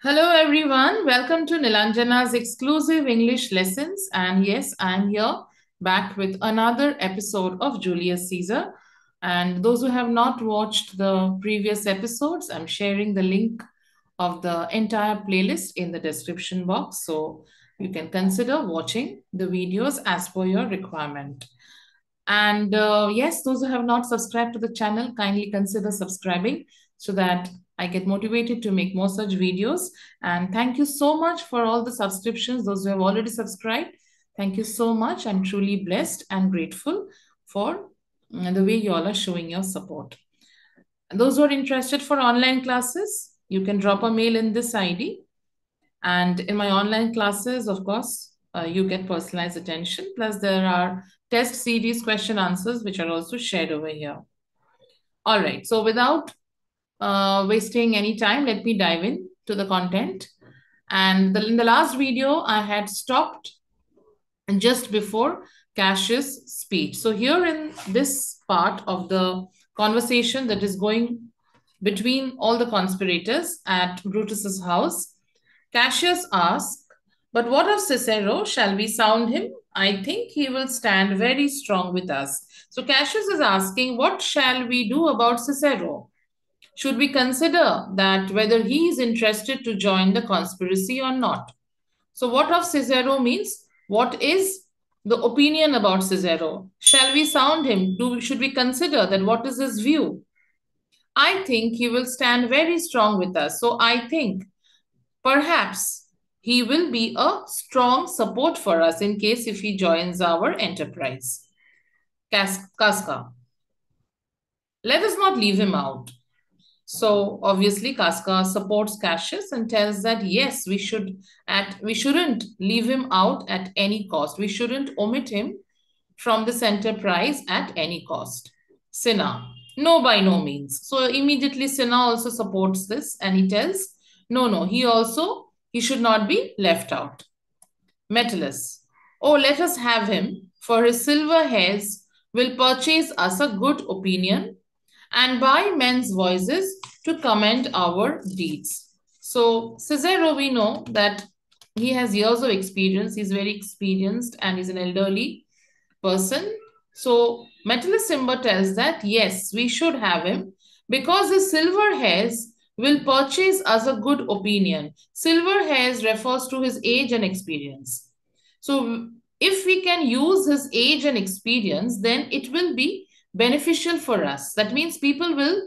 Hello everyone, welcome to Nilanjana's exclusive English lessons. And yes, I'm here back with another episode of Julius Caesar. And those who have not watched the previous episodes, I'm sharing the link of the entire playlist in the description box. So you can consider watching the videos as per your requirement. And yes, those who have not subscribed to the channel, kindly consider subscribing so that I get motivated to make more such videos. And thank you so much for all the subscriptions, those who have already subscribed. Thank you so much. I'm truly blessed and grateful for the way you all are showing your support. And those who are interested for online classes, you can drop a mail in this ID. And in my online classes, of course, you get personalized attention. Plus, there are test series question answers, which are also shared over here. All right. So without wasting any time, let me dive in to the content. And in the last video, I had stopped just before Cassius' speech. So here in this part of the conversation that is going between all the conspirators at Brutus's house, Cassius asks, "But what of Cicero? Shall we sound him? I think he will stand very strong with us." So Cassius is asking, what shall we do about Cicero? Should we consider that whether he is interested to join the conspiracy or not? So what of Cicero means what is the opinion about Cicero? Shall we sound him? Should we consider that what is his view? I think he will stand very strong with us. So I think perhaps he will be a strong support for us in case if he joins our enterprise. Casca. Let us not leave him out. So obviously Casca supports Cassius and tells that yes, we shouldn't leave him out at any cost. We shouldn't omit him from this enterprise at any cost. Cinna. No, by no means. So immediately Cinna also supports this and he tells, no, he should not be left out. Metellus. Oh, let us have him, for his silver hairs will purchase us a good opinion and buy men's voices to commend our deeds. So Cicero, we know that he has years of experience. He's very experienced and he's an elderly person. So Metellus Cimber tells that yes, we should have him because his silver hairs will purchase us a good opinion. Silver hairs refers to his age and experience. So if we can use his age and experience, then it will be beneficial for us. That means people will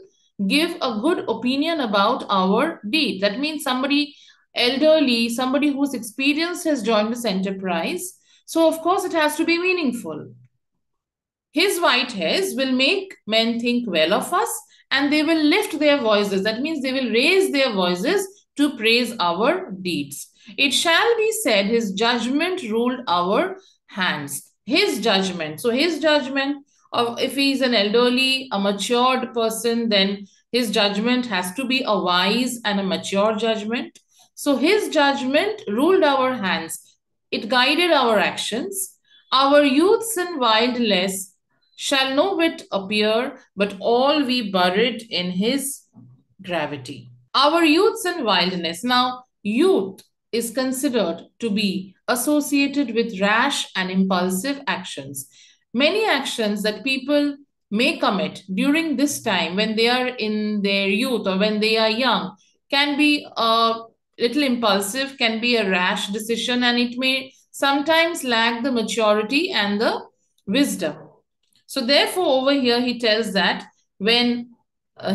give a good opinion about our deed. That means somebody elderly, somebody whose experience has joined this enterprise. So of course it has to be meaningful. His white hairs will make men think well of us and they will lift their voices. That means they will raise their voices to praise our deeds. It shall be said, his judgment ruled our hands. His judgment. So his judgment of if he is an elderly, a matured person, then his judgment has to be a wise and a mature judgment. So his judgment ruled our hands. It guided our actions. Our youths in wildness shall no wit appear, but all we buried in his gravity. Our youths in wildness. Now, youth is considered to be associated with rash and impulsive actions. Many actions that people may commit during this time when they are in their youth or when they are young can be a little impulsive, can be a rash decision, and it may sometimes lack the maturity and the wisdom. So therefore, over here, he tells that when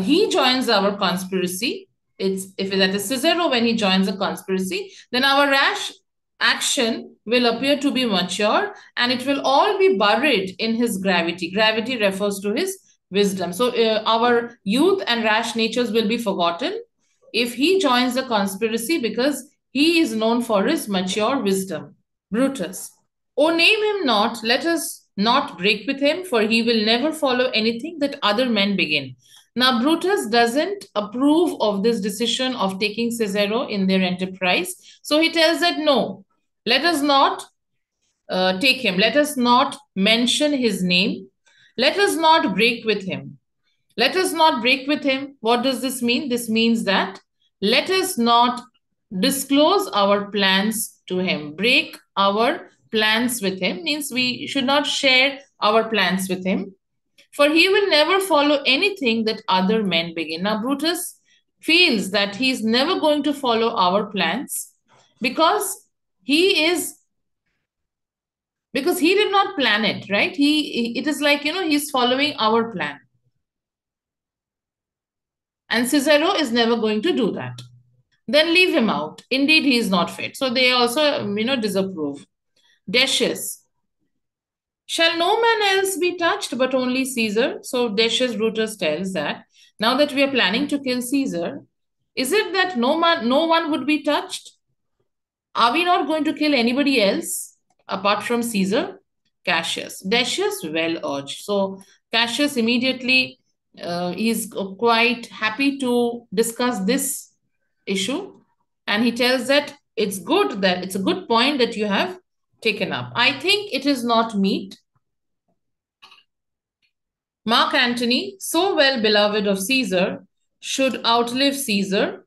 he joins our conspiracy, if that is Cicero, when he joins a conspiracy, then our rash action will appear to be mature and it will all be buried in his gravity. Gravity refers to his wisdom. So our youth and rash natures will be forgotten if he joins the conspiracy because he is known for his mature wisdom. Brutus. Oh, name him not, let us not break with him, for he will never follow anything that other men begin. Now, Brutus doesn't approve of this decision of taking Cicero in their enterprise. So he tells that no, let us not take him. Let us not mention his name. Let us not break with him. Let us not break with him. What does this mean? This means that let us not disclose our plans to him. Break our plans with him means we should not share our plans with him, for he will never follow anything that other men begin. Now, Brutus feels that he is never going to follow our plans because he is because he did not plan it, right? It is like, he's following our plan. And Cicero is never going to do that. Then leave him out. Indeed, he is not fit. So they also, disapprove. Decius. Shall no man else be touched but only Caesar? So Decius Brutus tells that now that we are planning to kill Caesar, is it that no one would be touched? Are we not going to kill anybody else apart from Caesar? Cassius. Decius well urged. So Cassius immediately is quite happy to discuss this issue, and he tells that it's a good point that you have taken up. I think it is not meet. Mark Antony, so well beloved of Caesar, should outlive Caesar.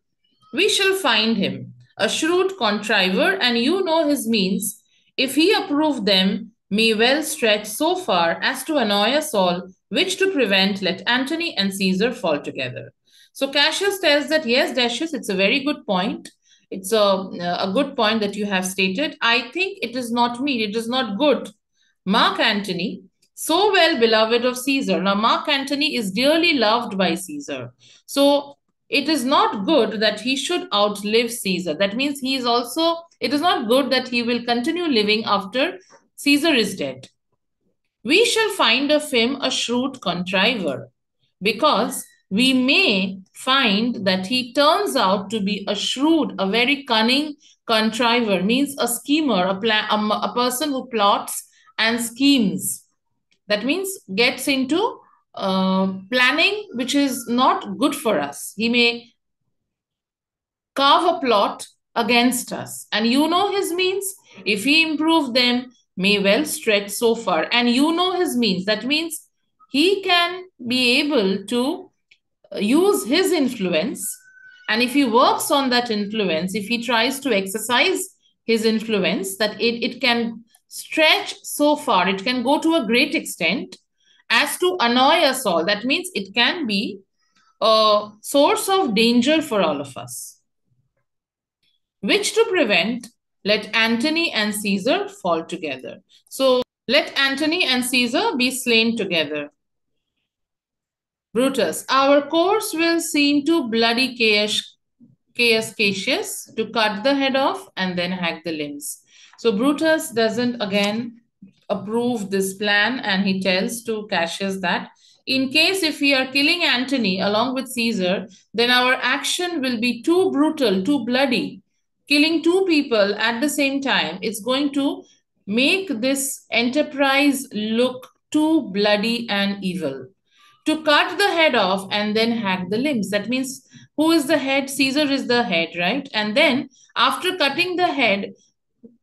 We shall find him, a shrewd contriver, and you know his means, if he approve them, may well stretch so far as to annoy us all, which to prevent, let Antony and Caesar fall together. So Cassius tells that, yes, Decius, it's a very good point. It's a good point that you have stated. I think it is not meet, it is not good. Mark Antony, so well beloved of Caesar. Now, Mark Antony is dearly loved by Caesar. So it is not good that he should outlive Caesar. That means it is not good that he will continue living after Caesar is dead. We shall find of him a shrewd contriver, because we may find that he turns out to be a shrewd, a very cunning contriver, means a schemer, a person who plots and schemes. That means gets into planning which is not good for us. He may carve a plot against us. And you know his means. If he improve them, may well stretch so far. And you know his means. That means he can be able to use his influence. And if he works on that influence, if he tries to exercise his influence, that it can stretch so far, it can go to a great extent as to annoy us all. That means it can be a source of danger for all of us. Which to prevent, let Antony and Caesar fall together. So let Antony and Caesar be slain together. Brutus, our course will seem to bloody Caius Cassius to cut the head off and then hack the limbs. So Brutus doesn't again approve this plan, and he tells to Cassius that in case if we are killing Antony along with Caesar, then our action will be too brutal, too bloody. Killing two people at the same time, it's going to make this enterprise look too bloody and evil. To cut the head off and then hack the limbs. That means who is the head? Caesar is the head, right? And then after cutting the head,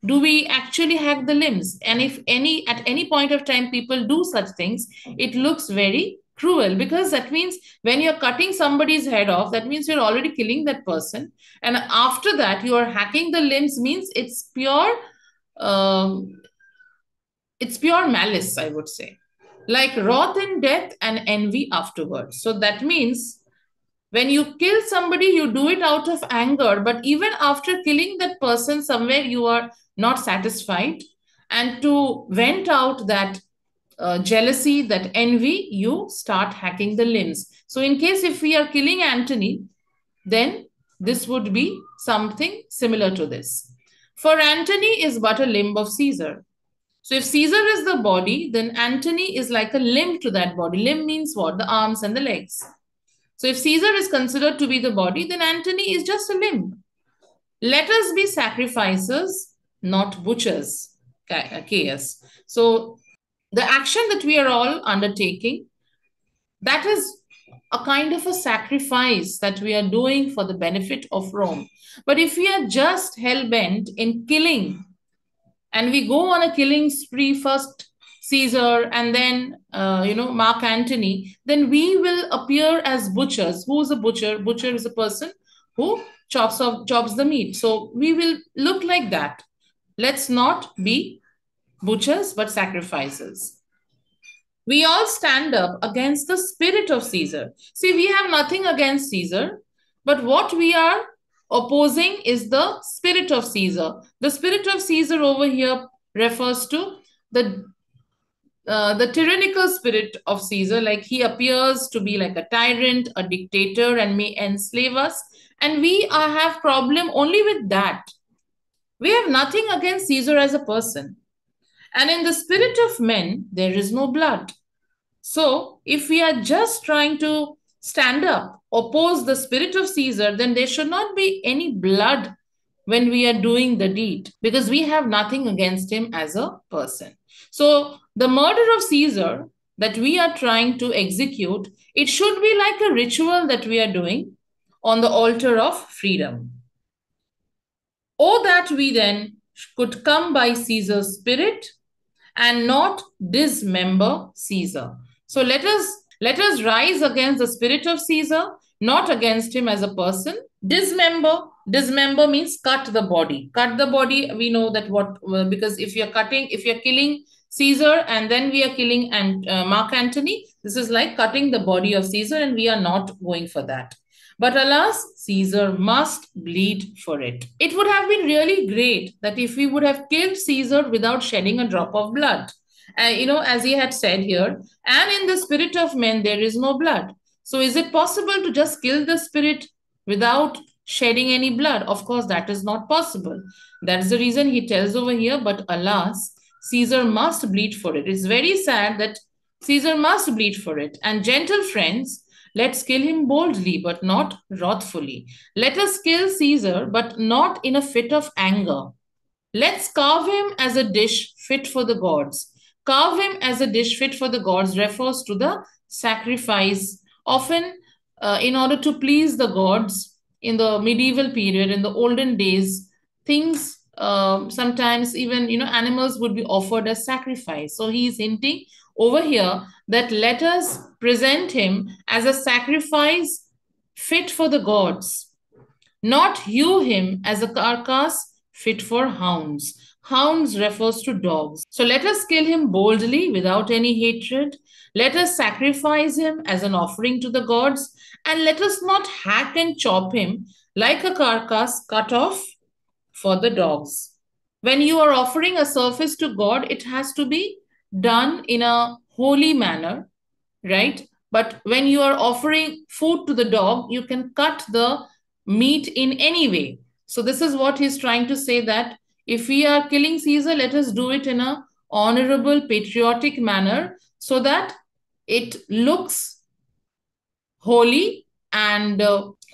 do we actually hack the limbs? And if at any point of time people do such things, it looks very cruel, because that means when you're cutting somebody's head off, that means you're already killing that person. And after that, you are hacking the limbs, means it's pure malice, I would say. Like wrath in death and envy afterwards. So that means when you kill somebody, you do it out of anger, but even after killing that person, somewhere you are not satisfied. And to vent out that jealousy, that envy, you start hacking the limbs. So in case if we are killing Antony, then this would be something similar to this. For Antony is but a limb of Caesar. So if Caesar is the body, then Antony is like a limb to that body. Limb means what? The arms and the legs. So if Caesar is considered to be the body, then Antony is just a limb. Let us be sacrificers, not butchers, Caius. So the action that we are all undertaking, that is a kind of a sacrifice that we are doing for the benefit of Rome. But if we are just hell-bent in killing, and we go on a killing spree, first Caesar and then Mark Antony, then we will appear as butchers. Who is a butcher? Butcher is a person who chops the meat. So we will look like that. Let's not be butchers but sacrificers. We all stand up against the spirit of Caesar. See, we have nothing against Caesar, but what we are opposing is the spirit of Caesar. The spirit of Caesar over here refers to the tyrannical spirit of Caesar, like he appears to be like a tyrant, a dictator, and may enslave us. And we have problem only with that. We have nothing against Caesar as a person. And in the spirit of men, there is no blood. So, if we are just trying to stand up, oppose the spirit of Caesar, then there should not be any blood when we are doing the deed because we have nothing against him as a person. So, the murder of Caesar that we are trying to execute, it should be like a ritual that we are doing on the altar of freedom. Oh, that we then could come by Caesar's spirit and not dismember Caesar. So let us rise against the spirit of Caesar, not against him as a person. Dismember means cut the body. Cut the body. We know that because if you're killing Caesar and then we are killing Mark Antony, this is like cutting the body of Caesar, and we are not going for that. But alas, Caesar must bleed for it. It would have been really great that if we would have killed Caesar without shedding a drop of blood. As he had said here, and in the spirit of men, there is no blood. So, is it possible to just kill the spirit without shedding any blood? Of course, that is not possible. That's the reason he tells over here, but alas, Caesar must bleed for it. It's very sad that Caesar must bleed for it. And gentle friends, let's kill him boldly, but not wrathfully. Let us kill Caesar, but not in a fit of anger. Let's carve him as a dish fit for the gods. Carve him as a dish fit for the gods refers to the sacrifice, often in order to please the gods in the medieval period, in the olden days, things sometimes even animals would be offered as sacrifice. So he is hinting over here that let us present him as a sacrifice fit for the gods, not hew him as a carcass fit for hounds. Hounds refers to dogs. So let us kill him boldly without any hatred. Let us sacrifice him as an offering to the gods. And let us not hack and chop him like a carcass cut off for the dogs. When you are offering a service to God, it has to be done in a holy manner, right? But when you are offering food to the dog, you can cut the meat in any way. So this is what he's trying to say, that if we are killing Caesar, let us do it in a honorable, patriotic manner so that it looks holy and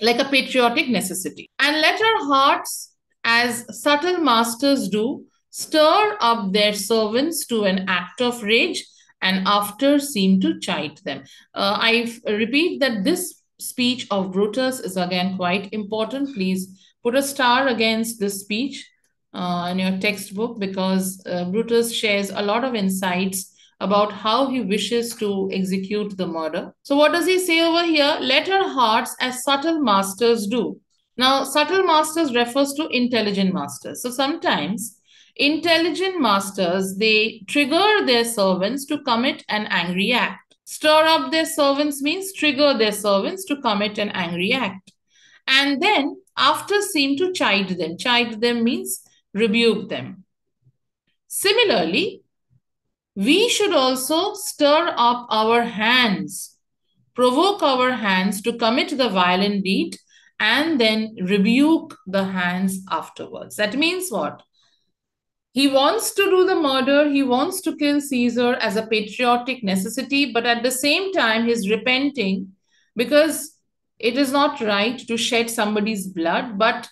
like a patriotic necessity. And let our hearts, as subtle masters do, stir up their servants to an act of rage and after seem to chide them. I repeat that this speech of Brutus is again quite important. Please put a star against this speech in your textbook because Brutus shares a lot of insights about how he wishes to execute the murder. So, what does he say over here? Let our hearts as subtle masters do. Now, subtle masters refers to intelligent masters. So, sometimes intelligent masters, they trigger their servants to commit an angry act. Stir up their servants means trigger their servants to commit an angry act. And then after seem to chide them. Chide them means rebuke them. Similarly, we should also stir up our hands, provoke our hands to commit the violent deed and then rebuke the hands afterwards. That means what? He wants to do the murder, he wants to kill Caesar as a patriotic necessity, but at the same time, he's repenting because it is not right to shed somebody's blood, but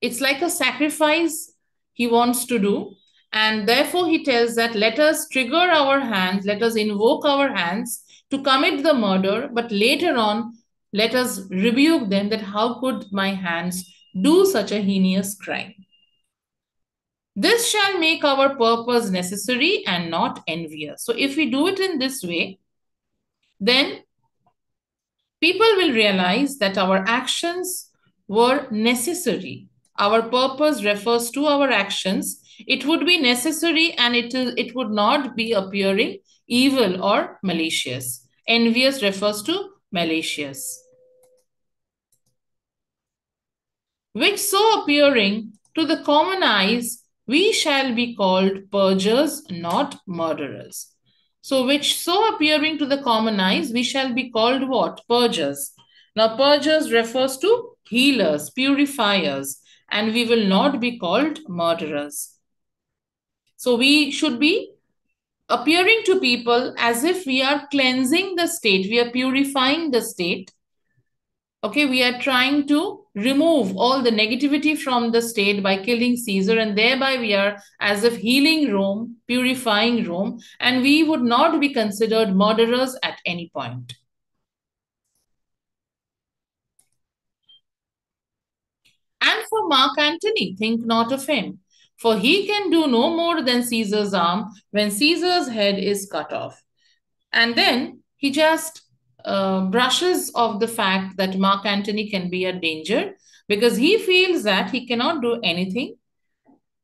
it's like a sacrifice he wants to do. And therefore, he tells that let us trigger our hands, let us invoke our hands to commit the murder, but later on, let us rebuke them that how could my hands do such a heinous crime? This shall make our purpose necessary and not envious. So if we do it in this way, then people will realize that our actions were necessary. Our purpose refers to our actions. It would be necessary and it would not be appearing evil or malicious. Envious refers to malicious. Which so appearing to the common eyes, we shall be called purgers, not murderers. So, which so appearing to the common eyes, we shall be called what? Purgers. Now, purgers refers to healers, purifiers, and we will not be called murderers. So, we should be appearing to people as if we are cleansing the state, we are purifying the state. Okay, we are trying to remove all the negativity from the state by killing Caesar, and thereby we are as if healing Rome, purifying Rome, and we would not be considered murderers at any point. And for Mark Antony, think not of him, for he can do no more than Caesar's arm when Caesar's head is cut off. And then he just brushes off the fact that Mark Antony can be a danger because he feels that he cannot do anything.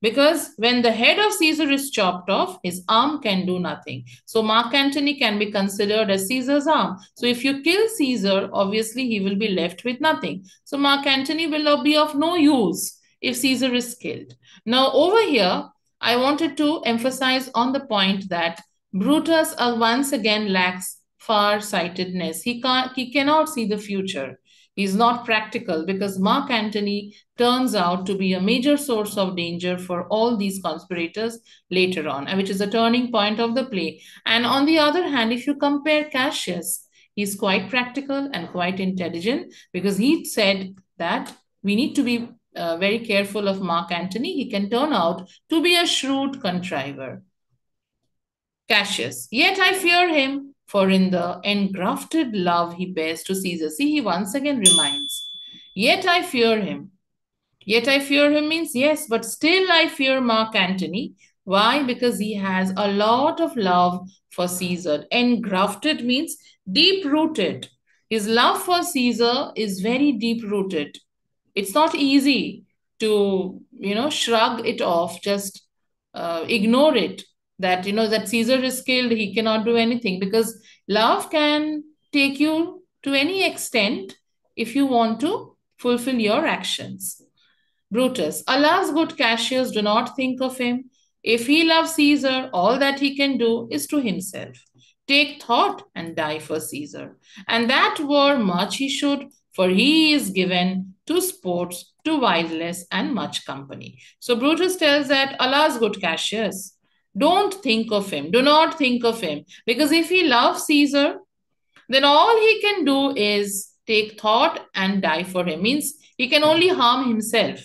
Because when the head of Caesar is chopped off, his arm can do nothing. So Mark Antony can be considered as Caesar's arm. So if you kill Caesar, obviously he will be left with nothing. So Mark Antony will be of no use if Caesar is killed. Now over here, I wanted to emphasize on the point that Brutus once again lacks far-sightedness. He cannot see the future. He's not practical because Mark Antony turns out to be a major source of danger for all these conspirators later on, which is a turning point of the play. And on the other hand, if you compare Cassius, he's quite practical and quite intelligent because he said that we need to be very careful of Mark Antony. He can turn out to be a shrewd contriver. Cassius, yet I fear him, for in the engrafted love he bears to Caesar. See, he once again reminds, yet I fear him. Yet I fear him means yes, but still I fear Mark Antony. Why? Because he has a lot of love for Caesar. Engrafted means deep rooted. His love for Caesar is very deep rooted. It's not easy to, shrug it off, just ignore it. That, that Caesar is killed, he cannot do anything because love can take you to any extent if you want to fulfill your actions. Brutus, alas, good Cassius, do not think of him. If he loves Caesar, all that he can do is to himself. Take thought and die for Caesar. And that were much he should, for he is given to sports, to wildness, and much company. So Brutus tells that, alas, good Cassius, don't think of him, do not think of him, because if he loves Caesar, then all he can do is take thought and die for him. Means he can only harm himself.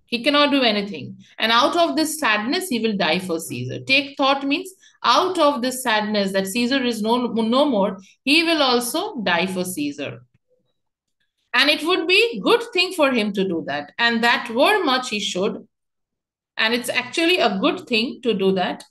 He cannot do anything. And out of this sadness, he will die for Caesar. Take thought means out of this sadness that Caesar is no more, he will also die for Caesar. And it would be good thing for him to do that. And that were much he should. And it's actually a good thing to do that,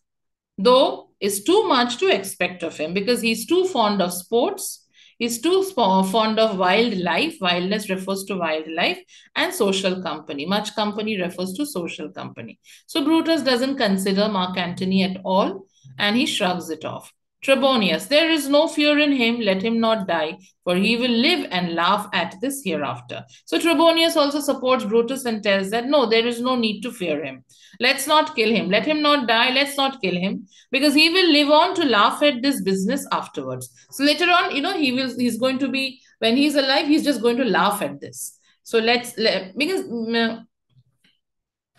though is too much to expect of him because he's too fond of sports. He's too fond of wildlife. Wildness refers to wildlife and social company. Much company refers to social company. So Brutus doesn't consider Mark Antony at all and he shrugs it off. Trebonius, there is no fear in him, let him not die, for he will live and laugh at this hereafter. So Trebonius also supports Brutus and tells that no, there is no need to fear him. Let's not kill him. Let him not die. Let's not kill him because he will live on to laugh at this business afterwards. So later on, he's going to be, when he's alive, he's just going to laugh at this. So because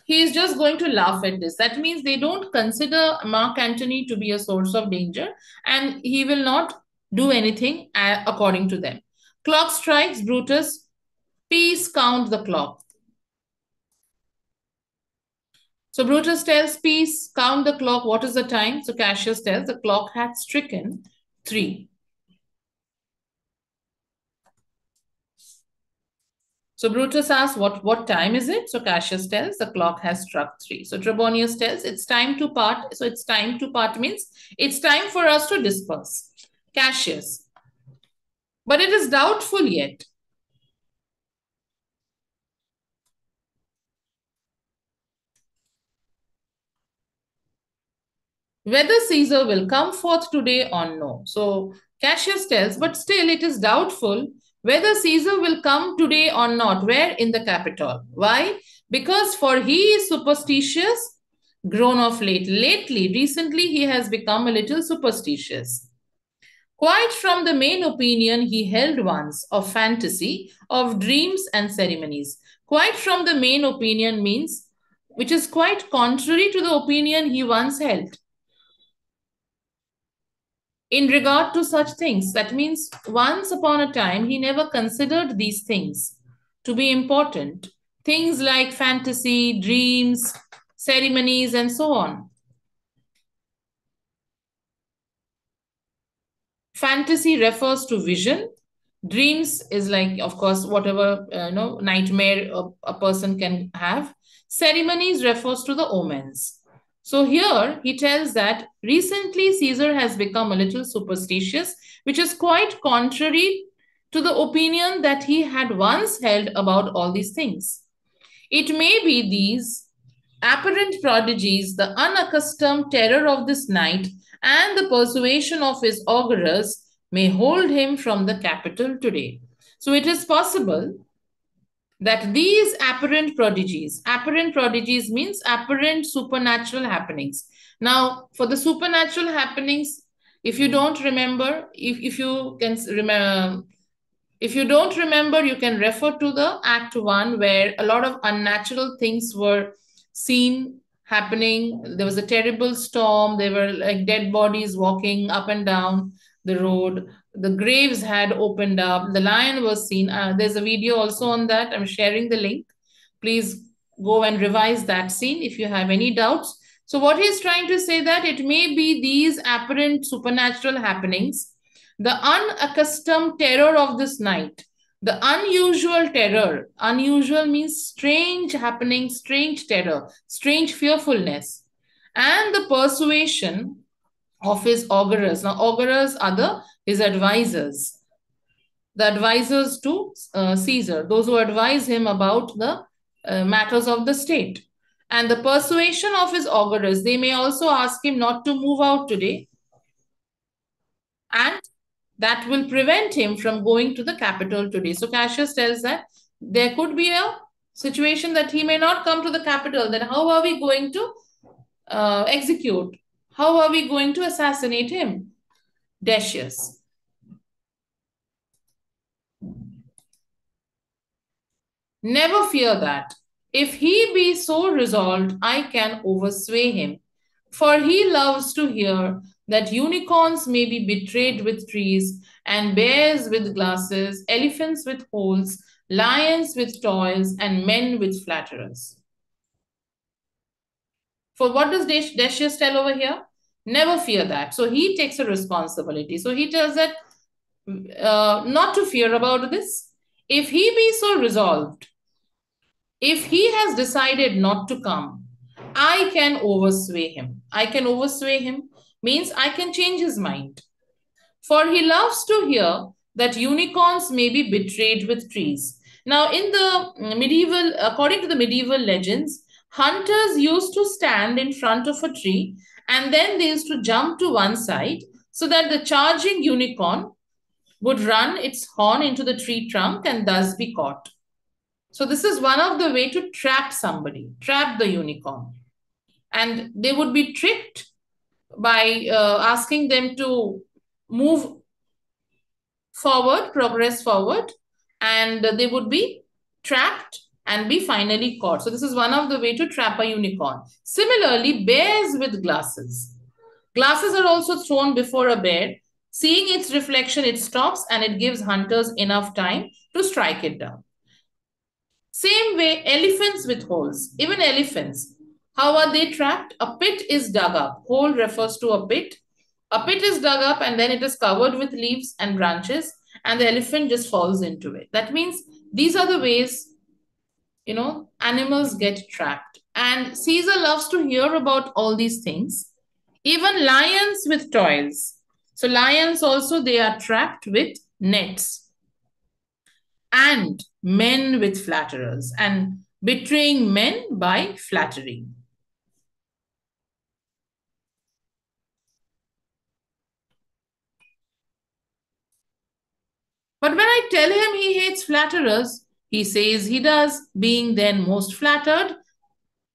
he is just going to laugh at this. That means they don't consider Mark Antony to be a source of danger and he will not do anything according to them. Clock strikes, Brutus, peace, count the clock. So Brutus tells, peace, count the clock. What is the time? So Cassius tells, the clock had stricken 3. So Brutus asks, what time is it? So Cassius tells, the clock has struck 3. So Trebonius tells, it's time to part. So it's time to part means it's time for us to disperse. Cassius, but it is doubtful yet. whether Caesar will come forth today or no. So Cassius tells, but still it is doubtful whether Caesar will come today or not. Where? In the Capitol. Why? Because for he is superstitious, grown of late. Lately, recently, he has become a little superstitious. Quite from the main opinion he held once of fantasy, of dreams and ceremonies. Quite from the main opinion means which is quite contrary to the opinion he once held in regard to such things. That means once upon a time he never considered these things to be important. Things like fantasy, dreams, ceremonies, and so on. Fantasy refers to vision. Dreams is like, of course, whatever nightmare a person can have. Ceremonies refers to the omens. So here he tells that recently Caesar has become a little superstitious, which is quite contrary to the opinion that he had once held about all these things. It may be these apparent prodigies, the unaccustomed terror of this night, and the persuasion of his augurers may hold him from the capital today. So it is possible that these apparent prodigies means apparent supernatural happenings. Now, for the supernatural happenings, if you don't remember, if you can remember, if you don't remember, you can refer to the Act 1 where a lot of unnatural things were seen happening. There was a terrible storm. There were like dead bodies walking up and down the road. The graves had opened up. The lion was seen. There's a video also on that. I'm sharing the link. Please go and revise that scene if you have any doubts. So, what he's trying to say that it may be these apparent supernatural happenings, the unaccustomed terror of this night, the unusual terror. Unusual means strange happening, strange terror, strange fearfulness, and the persuasion of his augurers. Now, augurers are his advisors, the advisors to Caesar, those who advise him about the matters of the state. And the persuasion of his augurers, they may also ask him not to move out today, and that will prevent him from going to the capital today. So Cassius tells that there could be a situation that he may not come to the capital. Then how are we going to execute? How are we going to assassinate him? Decius. Never fear that. If he be so resolved, I can oversway him. For he loves to hear that unicorns may be betrayed with trees, and bears with glasses, elephants with holes, lions with toils, and men with flatterers. For what does Decius tell over here? Never fear that. So he takes a responsibility. So he tells that not to fear about this. If he be so resolved, if he has decided not to come, I can oversway him. I can oversway him means I can change his mind. For he loves to hear that unicorns may be betrayed with trees. Now, in the medieval, according to the medieval legends, hunters used to stand in front of a tree and then they used to jump to one side so that the charging unicorn would run its horn into the tree trunk and thus be caught. So this is one of the way to trap somebody, trap the unicorn. And they would be tricked by asking them to move forward, progress forward, and they would be trapped and be finally caught. So this is one of the way to trap a unicorn. Similarly, bears with glasses. Glasses are also thrown before a bear. Seeing its reflection, it stops and it gives hunters enough time to strike it down. Same way, elephants with holes. Even elephants, how are they trapped? A pit is dug up. Hole refers to a pit. A pit is dug up and then it is covered with leaves and branches, and the elephant just falls into it. That means these are the ways, animals get trapped. And Caesar loves to hear about all these things. Even lions with toils. So lions also, they are trapped with nets. And men with flatterers, and betraying men by flattery. But when I tell him he hates flatterers, he says he does, being then most flattered.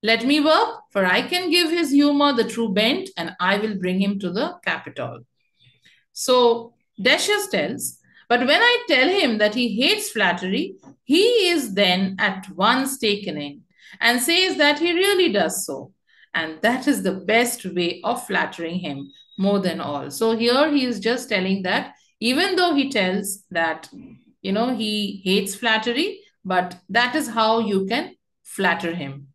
Let me work, for I can give his humor the true bent, and I will bring him to the Capitol. So Decius tells, but when I tell him that he hates flattery, he is then at once taken in and says that he really does so. And that is the best way of flattering him more than all. So here he is just telling that even though he tells that, he hates flattery, but that is how you can flatter him.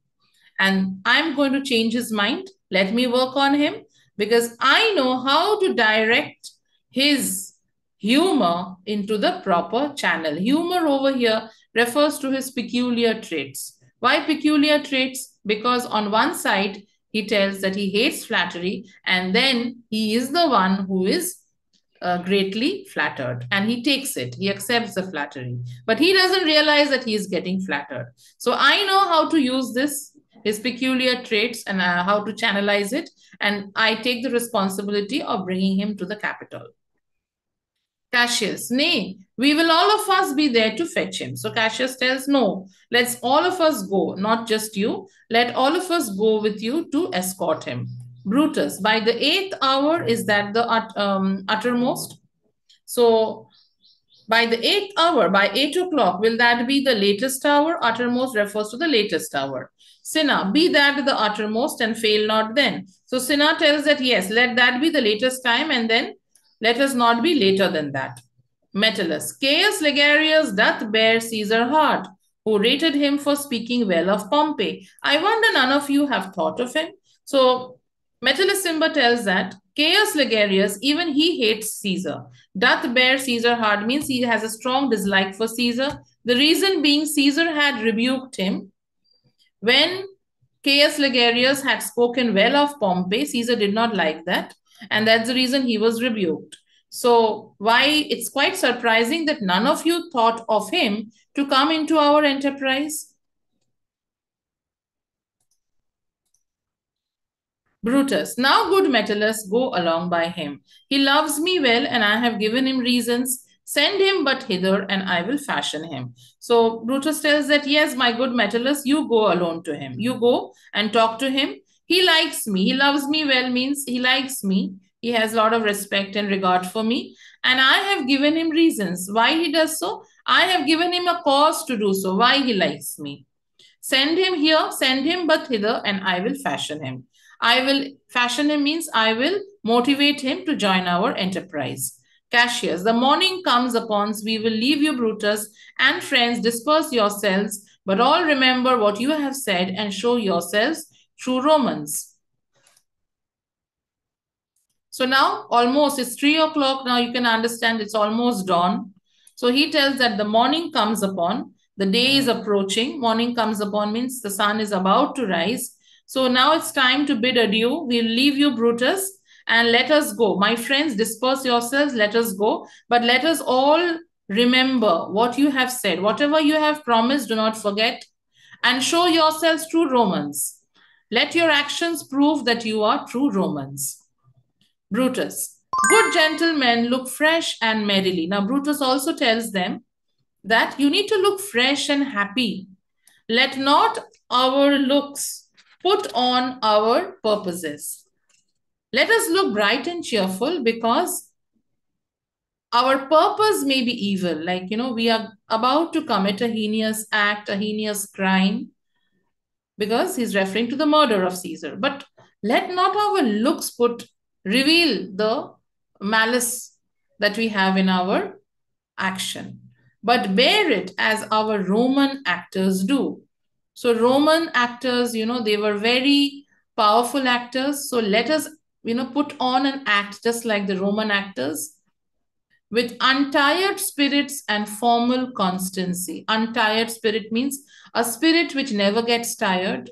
And I'm going to change his mind. Let me work on him because I know how to direct his humor into the proper channel. Humor over here refers to his peculiar traits. Why peculiar traits? Because on one side, he tells that he hates flattery, and then he is the one who is greatly flattered, and he takes it, he accepts the flattery, but he doesn't realize that he is getting flattered. So I know how to use this, his peculiar traits, and how to channelize it, and I take the responsibility of bringing him to the Capitol. Cassius, nay, we will all of us be there to fetch him. So Cassius tells, no, let's all of us go, not just you. Let all of us go with you to escort him. Brutus, by the 8th hour, is that the uttermost? So by the 8th hour, by 8 o'clock, will that be the latest hour? Uttermost refers to the latest hour. Cinna, be that the uttermost and fail not then. So Cinna tells that yes, let that be the latest time, and then let us not be later than that. Metellus, Caius Legarius doth bear Caesar hard, who rated him for speaking well of Pompey. I wonder none of you have thought of him. So Metellus Cimber tells that Caius Legarius, even he hates Caesar. Doth bear Caesar hard means he has a strong dislike for Caesar. The reason being Caesar had rebuked him when Caius Legarius had spoken well of Pompey. Caesar did not like that, and that's the reason he was rebuked. So why it's quite surprising that none of you thought of him to come into our enterprise? Brutus, now good Metellus, go along by him. He loves me well, and I have given him reasons. Send him but hither, and I will fashion him. So Brutus tells that, yes, my good Metellus, you go alone to him. You go and talk to him. He likes me. He loves me well means he likes me. He has a lot of respect and regard for me. And I have given him reasons why he does so. I have given him a cause to do so, why he likes me. Send him here, send him but hither, and I will fashion him. I will fashion him means I will motivate him to join our enterprise. Cassius, the morning comes upon, we will leave you, Brutus, and friends, disperse yourselves, but all remember what you have said and show yourselves true Romans. So now almost it's 3 o'clock. Now you can understand it's almost dawn. So he tells that the morning comes upon, the day is approaching. Morning comes upon means the sun is about to rise. So now it's time to bid adieu. We'll leave you, Brutus, and let us go. My friends, disperse yourselves, let us go. But let us all remember what you have said. Whatever you have promised, do not forget, and show yourselves true Romans. Let your actions prove that you are true Romans. Brutus, good gentlemen, look fresh and merrily. Now, Brutus also tells them that you need to look fresh and happy. Let not our looks put on our purposes. Let us look bright and cheerful because our purpose may be evil. Like, we are about to commit a heinous act, a heinous crime, because he's referring to the murder of Caesar. But let not our looks reveal the malice that we have in our action, but bear it as our Roman actors do. So Roman actors, they were very powerful actors. So let us, put on an act just like the Roman actors with untired spirits and formal constancy. Untired spirit means a spirit which never gets tired.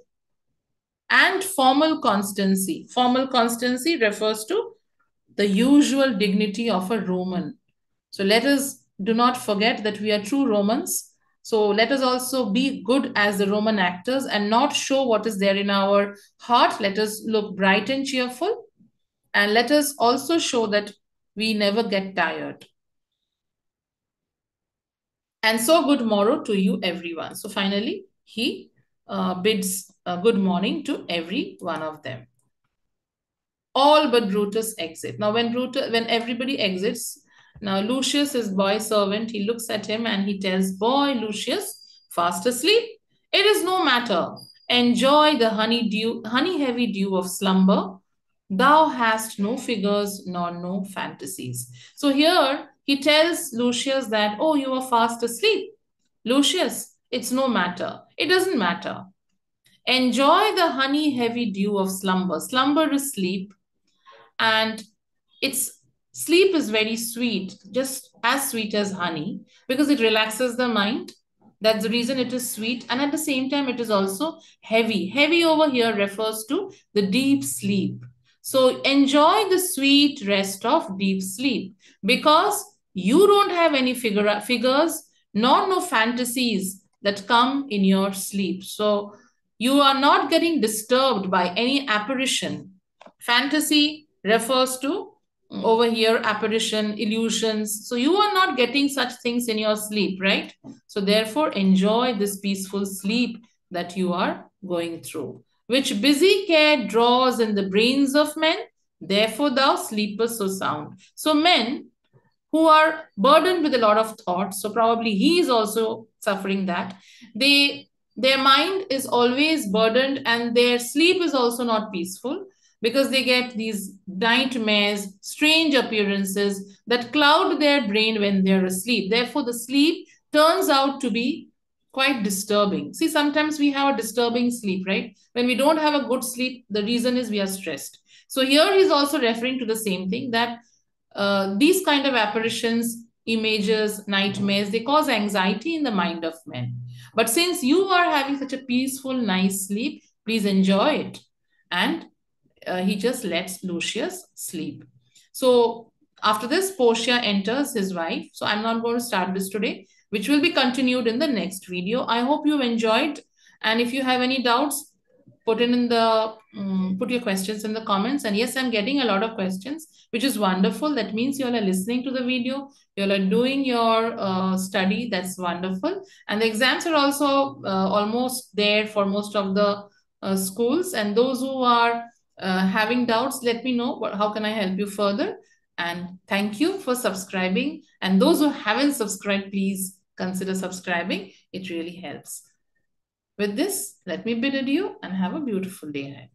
And formal constancy. Formal constancy refers to the usual dignity of a Roman. So let us do not forget that we are true Romans. So let us also be good as the Roman actors and not show what is there in our heart. Let us look bright and cheerful. And let us also show that we never get tired. And so good morrow to you, everyone. So finally, he bids good morning to every one of them. All but Brutus exit. Now, when everybody exits, now Lucius, his boy servant, he looks at him and he tells, "Boy Lucius, fast asleep? It is no matter. Enjoy the honey-heavy dew of slumber. Thou hast no figures nor no fantasies." So here he tells Lucius that, "Oh, you are fast asleep. Lucius, it's no matter. It doesn't matter. Enjoy the honey-heavy dew of slumber." Slumber is sleep, and its sleep is very sweet, just as sweet as honey, because it relaxes the mind. That's the reason it is sweet, and at the same time it is also heavy. Heavy over here refers to the deep sleep. So enjoy the sweet rest of deep sleep, because you don't have any figures nor no fantasies that come in your sleep. So you are not getting disturbed by any apparition. Fantasy refers to over here apparition, illusions. So you are not getting such things in your sleep, right? So therefore enjoy this peaceful sleep that you are going through. Which busy care draws in the brains of men, therefore thou sleepest so sound. So men who are burdened with a lot of thoughts, so probably he is also suffering that, their mind is always burdened and their sleep is also not peaceful, because they get these nightmares, strange appearances that cloud their brain when they're asleep. Therefore the sleep turns out to be quite disturbing. See, sometimes we have a disturbing sleep, right? When we don't have a good sleep, the reason is we are stressed. So here he's also referring to the same thing, that these kind of apparitions, images, nightmares, they cause anxiety in the mind of men. But since you are having such a peaceful, nice sleep, please enjoy it. And he just lets Lucius sleep. So after this, Portia enters, his wife. So I'm not going to start this today, which will be continued in the next video. I hope you enjoyed. And if you have any doubts, put your questions in the comments. And yes, I'm getting a lot of questions, which is wonderful. That means you all are listening to the video, you all are doing your study. That's wonderful. And the exams are also almost there for most of the schools. And those who are having doubts, let me know how can I help you further. And thank you for subscribing. And those who haven't subscribed, please consider subscribing. It really helps. With this, let me bid adieu and have a beautiful day ahead.